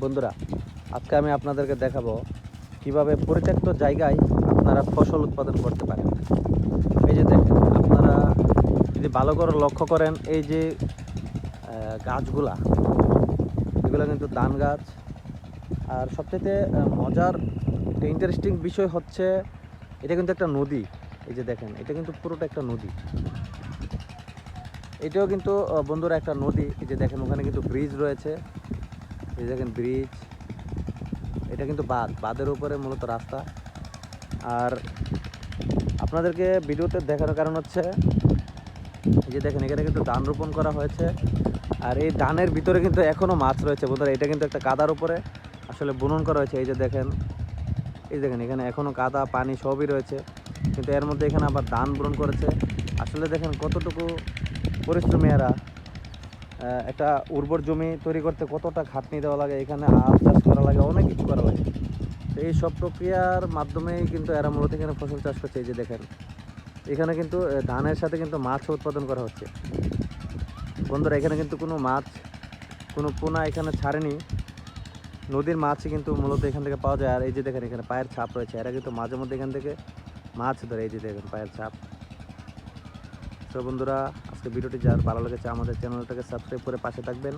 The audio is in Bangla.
বন্ধুরা, আজকে আমি আপনাদেরকে দেখাবো কিভাবে পরিত্যক্ত জায়গায় আপনারা ফসল উৎপাদন করতে পারেন। এই যে দেখেন, আপনারা যদি ভালো করে লক্ষ্য করেন, এই যে গাছগুলা, এগুলো কিন্তু ধান গাছ। আর সবচেয়ে মজার একটা ইন্টারেস্টিং বিষয় হচ্ছে, এটা কিন্তু একটা নদী। এই যে দেখেন, এটা কিন্তু পুরোটা একটা নদী। এটাও কিন্তু বন্ধুরা একটা নদী। এই যে দেখেন, ওখানে কিন্তু ব্রিজ রয়েছে। এই দেখেন ব্রিজ, এটা কিন্তু বাঁধের উপরে মূলত রাস্তা। আর আপনাদেরকে ভিডিওতে দেখানোর কারণ হচ্ছে, এই যে দেখেন, এখানে কিন্তু ধান রোপণ করা হয়েছে। আর এই ধানের ভিতরে কিন্তু এখনও মাছ রয়েছে বন্ধুরা। এটা কিন্তু একটা কাদার উপরে আসলে বুনন করা হয়েছে। এই যে দেখেন, এই দেখেন, এখানে এখনও কাদা পানি সবই রয়েছে, কিন্তু এর মধ্যে এখানে আবার ধান বুনন করেছে। আসলে দেখেন কতটুকু পরিশ্রমী এরা। একটা উর্বর জমি তৈরি করতে কতটা খাটনি দেওয়া লাগে, এখানে আখ চাষ করা লাগে, অনেক কিছু করা লাগে। তো এই সব প্রক্রিয়ার মাধ্যমেই কিন্তু এরা মূলত এখানে ফসল চাষ করছে। এই যে দেখেন, এখানে কিন্তু ধানের সাথে কিন্তু মাছও উৎপাদন করা হচ্ছে বন্ধুরা। এখানে কিন্তু কোনো মাছ, কোনো পোনা এখানে ছাড়েনি। নদীর মাছই কিন্তু মূলত এখান থেকে পাওয়া যায়। আর এই যে দেখেন, এখানে পায়ের ছাপ রয়েছে। এরা কিন্তু মাঝে মধ্যে এখান থেকে মাছ ধরে। এই যে দেখেন পায়ের ছাপ। তো বন্ধুরা, আজকে ভিডিওটি যার ভালো লেগেছে, আমাদের চ্যানেলটাকে সাবস্ক্রাইব করে পাশে থাকবেন।